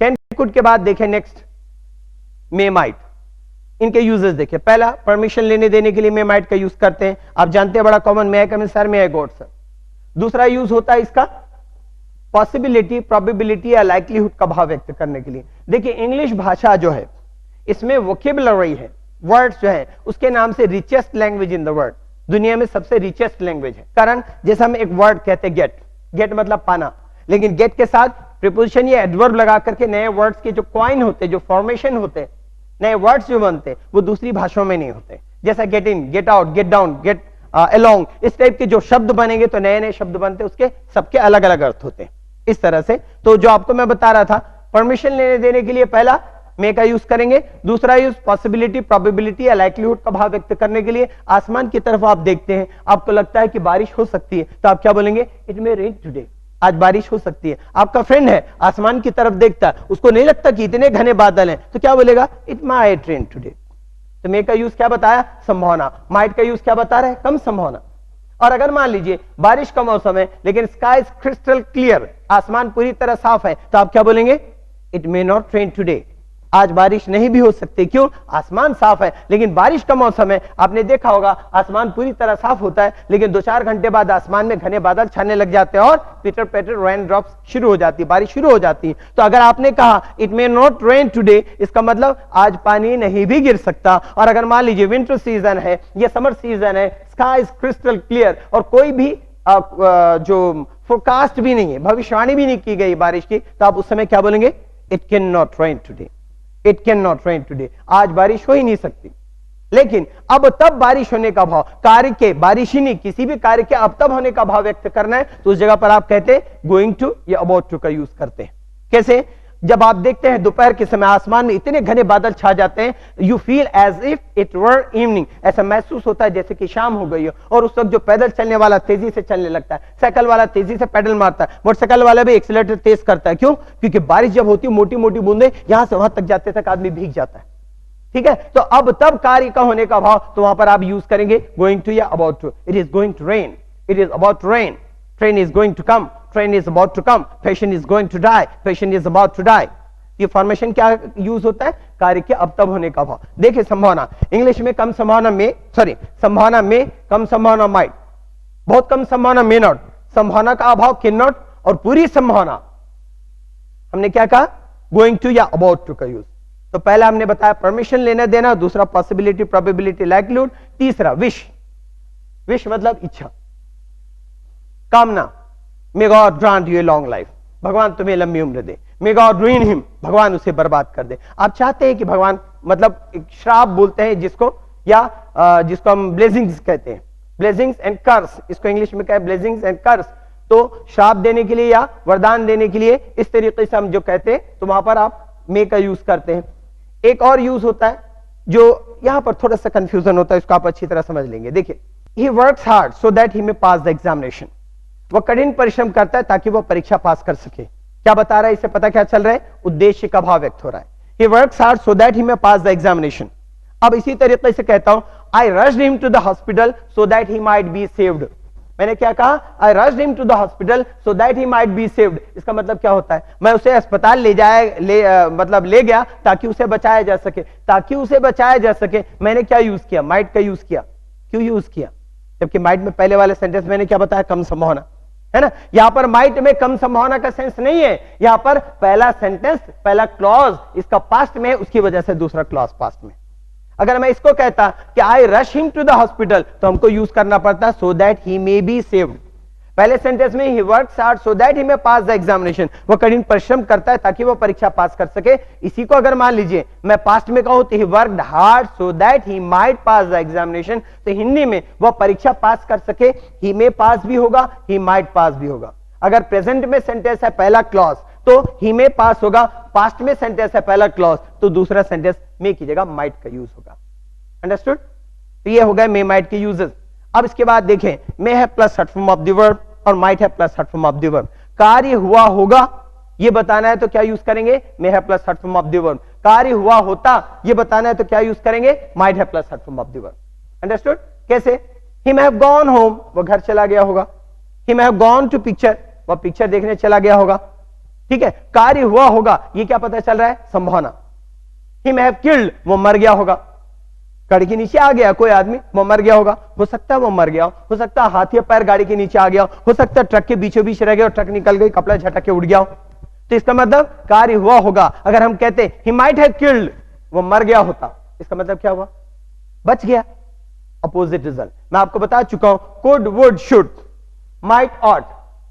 Can could के बाद देखें नेक्स्ट मे माइट, इनके यूजेस देखें। पहला परमिशन लेने देने के लिए मे माइट का यूज करते हैं, आप जानते हैं बड़ा कॉमन, मे आई कम इन सर, मे आई गो आउट सर। दूसरा यूज होता है इसका पॉसिबिलिटी, प्रोबेबिलिटी या लाइक्लीहुड का भाव व्यक्त करने के लिए। देखिए इंग्लिश भाषा जो है इसमें वोकेबुलरी है, वर्ड्स जो है उसके नाम से richest language in the world, दुनिया में सबसे रिचेस्ट लैंग्वेज है। कारण जैसे हम एक वर्ड कहते हैं गेट, गेट मतलब पाना, लेकिन गेट के साथ प्रीपोजिशन या एडवर्ब लगा करके नए वर्ड्स के जो कॉइन होते, जो फॉर्मेशन होते, नए वर्ड्स जो बनते वो दूसरी भाषाओं में नहीं होते। जैसा get in, get out, get down, get along, इस टाइप के जो शब्द बनेंगे तो नए नए शब्द बनते, उसके सबके अलग अलग अर्थ होते हैं। इस तरह से तो जो आपको मैं बता रहा था, परमिशन लेने देने के लिए पहला मे का यूज करेंगे, दूसरा यूज पॉसिबिलिटी, प्रोबेबिलिटी या लाइक्लीहुड का भाव व्यक्त करने के लिए। आसमान की तरफ आप देखते हैं, आपको लगता है कि बारिश हो सकती है, तो आप क्या बोलेंगे? इट मे रेन टुडे, आज बारिश हो सकती है। आपका फ्रेंड है, आसमान की तरफ देखता है, उसको नहीं लगता कि इतने घने बादल हैं, तो क्या बोलेगा? It might rain today. तो मे का यूज क्या बताया? संभावना। माइट का यूज क्या बता रहा है? कम संभावना। और अगर मान लीजिए बारिश का मौसम है लेकिन स्काई इज क्रिस्टल क्लियर, आसमान पूरी तरह साफ है, तो आप क्या बोलेंगे? It may not rain today, आज बारिश नहीं भी हो सकती। क्यों? आसमान साफ है, लेकिन बारिश का मौसम है, आपने देखा होगा आसमान पूरी तरह साफ होता है लेकिन 2-4 घंटे बाद आसमान में घने बादल छाने लग जाते हैं और पिटर पैटर रेन ड्रॉप्स शुरू हो जाती है, बारिश शुरू हो जाती है। तो अगर आपने कहा it may not rain today, इसका मतलब आज पानी नहीं भी गिर सकता। और अगर मान लीजिए विंटर सीजन है या समर सीजन है, स्काई इज क्रिस्टल क्लियर और कोई भी जो फोरकास्ट भी नहीं है, भविष्यवाणी भी नहीं की गई बारिश की, तो आप उस समय क्या बोलेंगे? It can not rain today, it can not rain today, आज बारिश हो ही नहीं सकती। लेकिन अब तब बारिश होने का भाव, कार्य के, बारिश ही नहीं किसी भी कार्य के अब तब होने का भाव व्यक्त करना है, तो उस जगह पर आप कहते हैं गोइंग टू या अबाउट टू का यूज करते हैं। कैसे? जब आप देखते हैं दोपहर के समय आसमान में इतने घने बादल छा जाते हैं, you feel as if it were evening, ऐसा महसूस होता है जैसे कि शाम हो गई हो। और उस वक्त जो पैदल चलने वाला तेजी से चलने लगता है, साइकिल वाला तेजी से पैडल मारता है, मोटरसाइकिल वाला भी एक्सीलरेटर तेज करता है। क्यों? क्योंकि बारिश जब होती है मोटी मोटी बूंदे यहां से वहां तक जाते तक आदमी भीग जाता है। ठीक है, तो अब तब कार्य का होने का भाव, तो वहां पर आप यूज करेंगे गोइंग टू या about to. It is going to rain, it is about to rain, train is going to come, train is about to come, patient is going to die, patient is about to die. ये formation क्या use होता है? कार्य के अब तब होने का भाव। देखिए संभावना, इंग्लिश में कम संभावना में, सॉरी संभावना में, कम संभावना माइट, बहुत कम संभावना मे नॉट, संभावना का अभाव कैन नॉट, और पूरी संभावना हमने क्या कहा? गोइंग टू या अबाउट टू का यूज। तो पहला हमने बताया परमिशन लेना देना, दूसरा पॉसिबिलिटी, प्रोबेबिलिटी, लाइक्लीहुड, तीसरा विश, विश मतलब इच्छा, कामना, may God grant U a long life, भगवान तुम्हें लंबी उम्र दे, मे गॉड रुइन हिम, भगवान उसे बर्बाद कर दे। आप चाहते हैं कि भगवान, मतलब एक श्राप बोलते हैं जिसको, या जिसको हम ब्लेसिंग्स कहते हैं, ब्लेसिंग्स एंड कर्स, इसको इंग्लिश में क्या है? Blessings and curse. तो श्राप देने के लिए या वरदान देने के लिए इस तरीके से हम जो कहते हैं, तो वहां पर आप मे का यूज करते हैं। एक और यूज होता है जो यहां पर थोड़ा सा कंफ्यूजन होता है, इसको आप अच्छी तरह समझ लेंगे। देखिए, ही works hard so that he may pass the examination, वह कठिन परिश्रम करता है ताकि वह परीक्षा पास कर सके। क्या बता रहा है? इससे पता क्या चल रहा है? उद्देश्य का भाव व्यक्त हो रहा है। He works hard so that he may pass the examination. अब इसी तरीके से कहता हूं, I rushed him to the hospital so that he might be saved. मैंने क्या कहा? I rushed him to the hospital so that he might be saved. इसका मतलब क्या होता है? मैं उसे अस्पताल ले गया ताकि उसे बचाया जा सके, ताकि उसे बचाया जा सके। मैंने क्या यूज किया? माइट का यूज किया। क्यों यूज किया? जबकि माइट में पहले वाले सेंटेंस मैंने क्या बताया? कम संभावना, है ना। यहां पर माइट में कम संभावना का सेंस नहीं है, यहां पर पहला सेंटेंस, पहला क्लॉज इसका पास्ट में है, उसकी वजह से दूसरा क्लॉज पास्ट में। अगर मैं इसको कहता कि I rush him to the hospital, तो हमको यूज करना पड़ता so that he may be saved. पहले सेंटेंस में ही works hard so that he may pass the examination, वो कठिन परिश्रम करता है ताकि वो परीक्षा पास कर सके। इसी को अगर मान लीजिए मैं पास्ट में कहूं तो he worked hard so that he might pass the examination, तो हिंदी में वो परीक्षा पास कर सके, ही मे पास भी होगा, ही माइट पास भी होगा। अगर प्रेजेंट में सेंटेंस है पहला क्लॉज तो ही मे पास होगा, पास्ट में सेंटेंस है पहला क्लॉज तो दूसरा सेंटेंस मे की जगह माइट का यूज होगा। अंडरस्टूड? तो ये हो गए मे माइट के यूजेस। अब इसके बाद देखें, मे है plus short form of the verb और माइट है plus short form of the verb. कार्य हुआ होगा ये बताना है तो क्या यूज करेंगे? मे है plus short form of the verb. कार्य हुआ होता ये बताना है तो क्या यूज करेंगे? माइट है plus short form of the verb. Understood? कैसे? He may have gone home, वो घर चला गया होगा। He may have gone to picture, वह पिक्चर देखने चला गया होगा। ठीक है, कार्य हुआ होगा, ये क्या पता चल रहा है? संभावना। हिम हैव किल्ड, वो मर गया होगा। गाड़ी के नीचे आ गया कोई आदमी, वो मर गया होगा। हो सकता है वो मर गया हो सकता है हाथ या पैर गाड़ी के नीचे आ गया हो सकता है ट्रक के बीचों बीच रह गया और ट्रक निकल गई, कपड़ा झटक के उड़ गया हो। तो इसका मतलब कार्य हुआ होगा। अगर हम कहते ही माइट हैव किल्ड, वो मर गया होता, इसका मतलब क्या हुआ? बच गया। अपोजिट रिजल्ट मैं आपको बता चुका हूं, could would should might ought,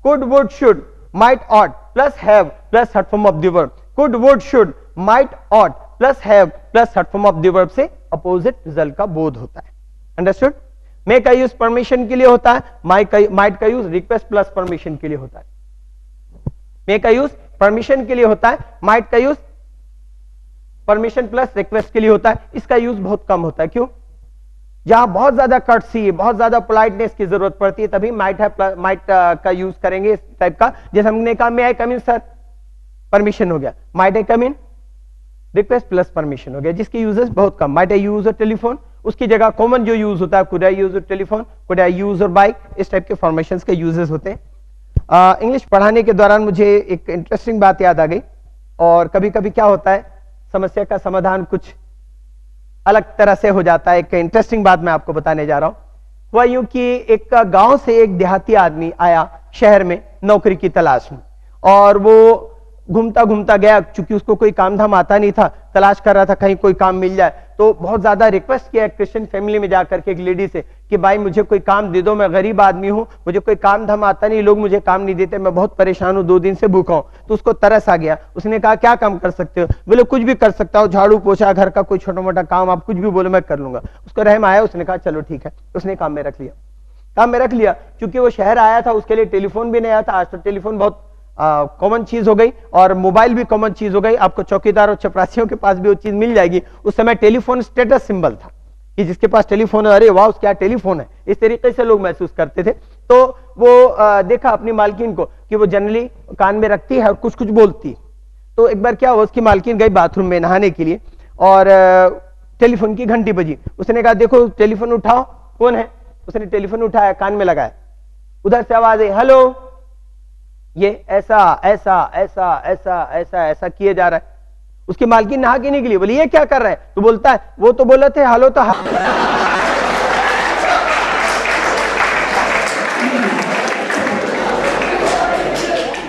could would should might ought plus have plus third form of the verb, could would should might ought plus have plus third form of the verb से opposite result का बोध होता है। Understood? मे का use permission के लिए होता है, माइट का यूज रिक्वेस्ट प्लस परमिशन के लिए होता है। मे का यूज परमिशन के लिए होता है, माइट का यूज परमिशन प्लस रिक्वेस्ट के लिए होता है। इसका यूज बहुत कम होता है। क्यों? जहां बहुत ज्यादा कर्टसी, बहुत ज्यादा पोलाइटनेस की जरूरत पड़ती है, तभी माइट का यूज करेंगे इस टाइप का। जैसे हमने कहा मे आई कम इन सर, परमिशन हो गया। Might I come in, request plus permission हो गया, जिसके यूजेस बहुत कम। Might I use a telephone, उसकी जगह कॉमन जो यूज होता है could I use a telephone, could I use a bike, इस टाइप के फॉर्मेशंस के यूजेस होते हैं। इंग्लिश पढ़ाने के दौरान मुझे एक इंटरेस्टिंग बात याद आ गई। और कभी कभी क्या होता है, समस्या का समाधान कुछ अलग तरह से हो जाता है। एक इंटरेस्टिंग बात मैं आपको बताने जा रहा हूं। हुआ यूं कि एक गांव से एक देहाती आदमी आया शहर में नौकरी की तलाश में, और वो घूमता घूमता गया, चूंकि उसको कोई काम धाम आता नहीं था, तलाश कर रहा था कहीं कोई काम मिल जाए। तो बहुत ज्यादा रिक्वेस्ट किया क्रिश्चियन फैमिली में जाकर के एक लेडी से कि भाई मुझे कोई काम दे दो, मैं गरीब आदमी हूं, मुझे कोई काम धाम आता नहीं, लोग मुझे काम नहीं देते, मैं बहुत परेशान हूं, 2 दिन से भूखा हूं। तो उसको तरस आ गया। उसने कहा क्या काम कर सकते हो? बोले कुछ भी कर सकता हूं, झाड़ू पोछा, घर का कोई छोटा मोटा काम, आप कुछ भी बोलो मैं कर लूंगा। उसको रहम आया, उसने कहा चलो ठीक है। उसने काम में रख लिया, काम में रख लिया। क्योंकि वो शहर आया था, उसके लिए टेलीफोन भी नहीं आया था। आज तो टेलीफोन बहुत कॉमन चीज हो गई, और मोबाइल भी कॉमन चीज हो गई। आपको चौकीदार और चपरासियों के पास भी वो चीज मिल जाएगी। उस समय टेलीफोन स्टेटस सिंबल था कि जिसके पास टेलीफोन है, अरे वाह क्या टेलीफोन है, इस तरीके से लोग महसूस करते थे। तो वो देखा अपनी मालकिन को कि वो जनरली कान में रखती है और कुछ कुछ बोलती है। तो एक बार क्या हुआ, उसकी मालकिन गई बाथरूम में नहाने के लिए, और टेलीफोन की घंटी बजी। उसने कहा देखो टेलीफोन उठाओ, कौन है? उसने टेलीफोन उठाया, कान में लगाया, उधर से आवाज आई हेलो, ये ऐसा ऐसा ऐसा ऐसा ऐसा ऐसा किए जा रहा है। उसकी मालकिन नहा के निकली, बोली ये क्या कर रहा है? तो बोलता है वो तो बोले थे हेलो, तो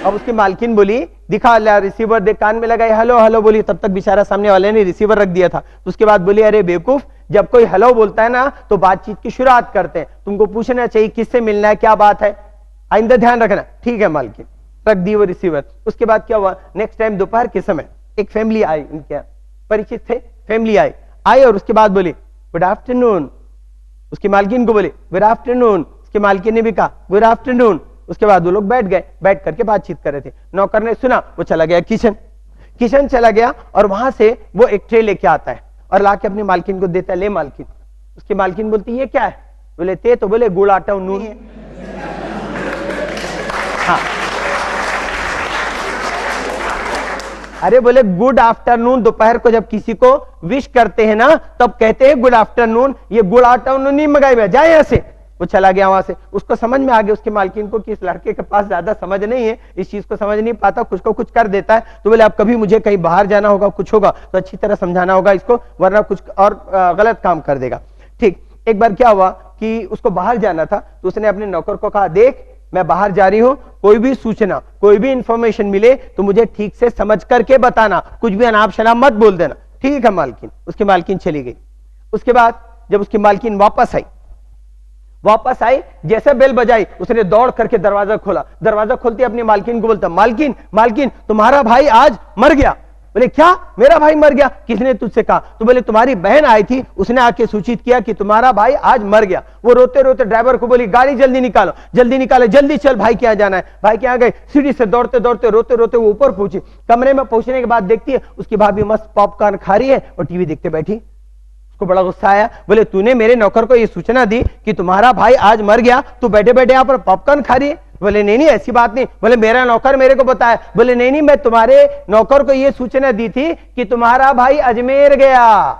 अब उसकी मालकिन बोली दिखा रिसीवर देख, कान में लगाई, हेलो हेलो बोली। तब तक बेचारा सामने वाले ने रिसीवर रख दिया था। तो उसके बाद बोली अरे बेवकूफ, जब कोई हेलो बोलता है ना तो बातचीत की शुरुआत करते हैं, तुमको पूछना चाहिए किससे मिलना है, क्या बात है, आइंदा ध्यान रखना। ठीक है मालकिन, रख दी वो रिसीवर। उसके बाद क्या हुआ, नेक्स्ट टाइम दोपहर के समय एक फैमिली आई, इनके परिचित थे, फैमिली आई और उसके बाद बोली गुड आफ्टरनून। उसकी मालकिन को बोले गुड आफ्टरनून, उसकी मालकिन ने भी कहा गुड आफ्टरनून। उसके बाद वो लोग बैठ गए, बैठ करके बातचीत कर रहे थे। नौकर ने सुना, वो चला गया किचन चला गया, और वहां से वो एक ट्रे लेके आता है और लाके अपनी मालकिन को देता है, ले मालकिन। उसकी मालकिन बोलती ये क्या है? बोले ते तो बोले गुड़ आटा नून है। हाँ, अरे बोले गुड आफ्टरनून, दोपहर को जब किसी को विश करते हैं ना तब कहते हैं गुड आफ्टरनून, ये गुड आफ्टरनून नहीं मंगाई हुआ, जाए यहां से। वो चला गया वहां से। उसको समझ में आ गया उसके मालकिन को कि इस लड़के के पास ज्यादा समझ नहीं है, इस चीज को समझ नहीं पाता, कुछ को कुछ कर देता है। तो बोले अब कभी मुझे कहीं बाहर जाना होगा, कुछ होगा तो अच्छी तरह समझाना होगा इसको, वरना कुछ और गलत काम कर देगा। ठीक, एक बार क्या हुआ कि उसको बाहर जाना था, तो उसने अपने नौकर को कहा देख मैं बाहर जा रही हूं, कोई भी सूचना कोई भी इंफॉर्मेशन मिले तो मुझे ठीक से समझ करके बताना, कुछ भी अनाप शनाप मत बोल देना। ठीक है मालकिन। उसकी मालकिन चली गई। उसके बाद जब उसकी मालकिन वापस आई, जैसे बेल बजाई उसने दौड़ करके दरवाजा खोला। दरवाजा खोलते अपनी मालकिन को बोलता मालकिन तुम्हारा भाई आज मर गया। बोले क्या, मेरा भाई मर गया? किसने तुझसे कहा? तो बोले तुम्हारी बहन आई थी, उसने आके सूचित किया कि तुम्हारा भाई आज मर गया। वो रोते रोते ड्राइवर को बोली गाड़ी जल्दी निकालो, जल्दी चल, भाई के यहाँ जाना है। भाई के यहाँ गए, सीढ़ी से दौड़ते दौड़ते रोते रोते वो ऊपर पहुंची। कमरे में पहुंचने के बाद देखती है उसकी भाभी मस्त पॉपकॉर्न खा रही है और टीवी देखते बैठी। उसको बड़ा गुस्सा आया। बोले तूने मेरे नौकर को ये सूचना दी कि तुम्हारा भाई आज मर गया, तू बैठे बैठे यहाँ पर पॉपकॉर्न खा रही है? बोले नहीं ऐसी बात नहीं। बोले मेरा नौकर मेरे को बताया। बोले नहीं मैं तुम्हारे नौकर को ये सूचना दी थी कि तुम्हारा भाई अजमेर गया।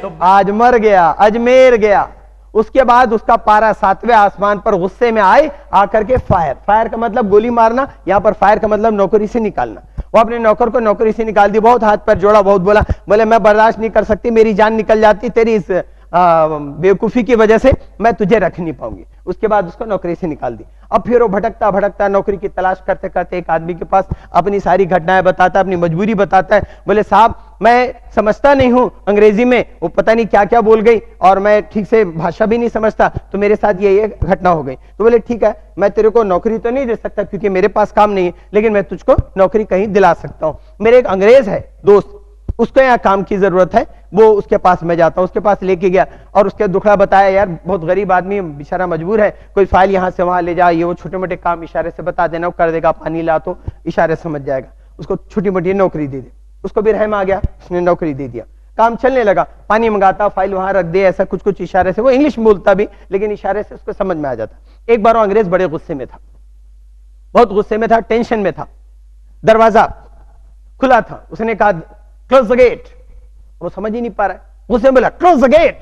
तो आज मर गया, अजमेर गया। उसके बाद उसका पारा 7वें आसमान पर गुस्से में आए, आकर के फायर, फायर का मतलब गोली मारना, यहां पर फायर का मतलब नौकरी से निकालना। वो अपने नौकर को नौकरी से निकाल दी, बहुत हाथ पर जोड़ा, बहुत बोला, बोले मैं बर्दाश्त नहीं कर सकती, मेरी जान निकल जाती तेरी इस बेवकूफी की वजह से, मैं तुझे रख नहीं पाऊंगी। उसके बाद उसको नौकरी से निकाल दी। अब फिर वो भटकता भटकता नौकरी की तलाश करते करते एक आदमी के पास अपनी सारी घटनाएं बताता है, अपनी मजबूरी बताता है। बोले साहब मैं समझता नहीं हूं अंग्रेजी में, वो पता नहीं क्या क्या बोल गई और मैं ठीक से भाषा भी नहीं समझता, तो मेरे साथ ये घटना हो गई। तो बोले ठीक है, मैं तेरे को नौकरी तो नहीं दे सकता क्योंकि मेरे पास काम नहीं है, लेकिन मैं तुझको नौकरी कहीं दिला सकता हूं। मेरे एक अंग्रेज है दोस्त, उसको यहाँ काम की जरूरत है, वो उसके पास मैं जाता हूं। उसके पास लेके गया और उसके दुखड़ा बताया, यार बहुत गरीब आदमी बेचारा मजबूर है, कोई फाइल यहां से वहां ले जा, ये वो छोटे मोटे काम इशारे से बता देना, वो कर देगा, पानी ला तो इशारे समझ जाएगा, उसको छोटी मोटी नौकरी दे दे। उसको भी रहम आ गया, उसने नौकरी दे दिया, काम चलने लगा। पानी मंगाता, फाइल वहां रख दे, ऐसा कुछ कुछ इशारे से, वो इंग्लिश बोलता भी लेकिन इशारे से उसको समझ में आ जाता। एक बार वो अंग्रेज बड़े गुस्से में था, बहुत गुस्से में था, टेंशन में था। दरवाजा खुला था, उसने कहा क्लोज द गेट। वो समझ ही नहीं पा रहा है, गुस्से में बोला क्लोज द गेट।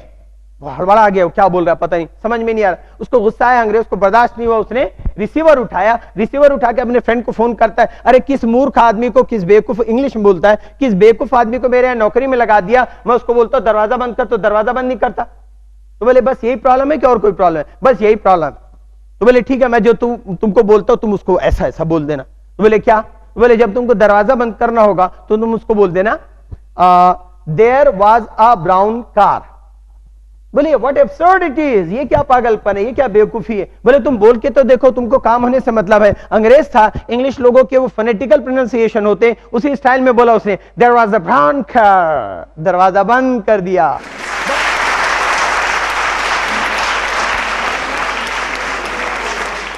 वो हड़बड़ा आ गया, वो क्या बोल रहा है पता नहीं, समझ में नहीं आ रहा। उसको गुस्सा आया, अंग्रेज को बर्दाश्त नहीं हुआ, उसने रिसीवर उठाया, रिसीवर उठा के अपने फ्रेंड को फोन करता है, अरे किस मूर्ख आदमी को, किस बेवकूफ, इंग्लिश में बोलता है, किस बेवकूफ आदमी को मेरे यहाँ नौकरी में लगा दिया, मैं उसको बोलता हूं दरवाजा बंद कर, तो दरवाजा बंद नहीं करता। तो बोले बस यही प्रॉब्लम है कि और कोई प्रॉब्लम है? बस यही प्रॉब्लम। तो बोले ठीक है, मैं जो तुमको बोलता हूं तुम उसको ऐसा ऐसा बोल देना। तो बोले क्या? तो बोले जब तुमको दरवाजा बंद करना होगा तो तुम उसको बोल देना there was a brown car. बोले व्हाट एब्सर्ड इट इज, ये क्या पागलपन है, ये क्या बेवकूफी है। बोले तुम बोल के तो देखो, तुमको काम होने से मतलब है। अंग्रेज था, इंग्लिश लोगों के वो फोनेटिकल प्रोनाउंसिएशन होते, उसी स्टाइल में बोला उसने, there was a brown car, दरवाजा बंद कर दिया।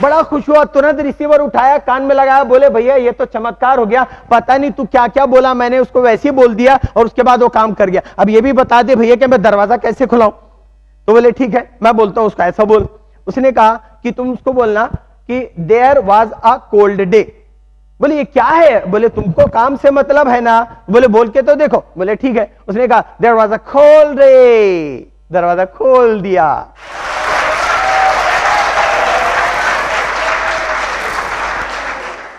बड़ा खुश हुआ, तुरंत रिसीवर उठाया, कान में लगाया, बोले भैया ये तो चमत्कार हो गया, पता नहीं तू क्या क्या बोला, मैंने उसको वैसे ही बोल दिया और उसके बाद वो काम कर गया। अब ये भी बता दे भैया कि मैं दरवाजा कैसे खुलाऊं। तो बोले ठीक है, मैं बोलता हूं उसका, ऐसा बोल। उसने कहा कि तुम उसको बोलना कि there was a cold day. बोले ये क्या है? बोले तुमको काम से मतलब है ना, बोले बोल के तो देखो। बोले ठीक है, उसने कहा there was a cold day, दरवाजा खोल दिया।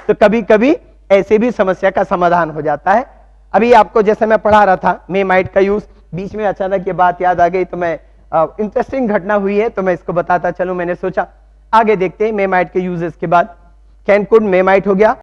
तो कभी कभी ऐसे भी समस्या का समाधान हो जाता है। अभी आपको जैसे मैं पढ़ा रहा था मेमाइट का यूज, बीच में अचानक ये बात याद आ गई, तो मैं इंटरेस्टिंग घटना हुई है तो मैं इसको बताता चलूं, मैंने सोचा आगे देखते हैं मेमाइट के यूजेस के बाद। कैन कुड मेमाइट हो गया।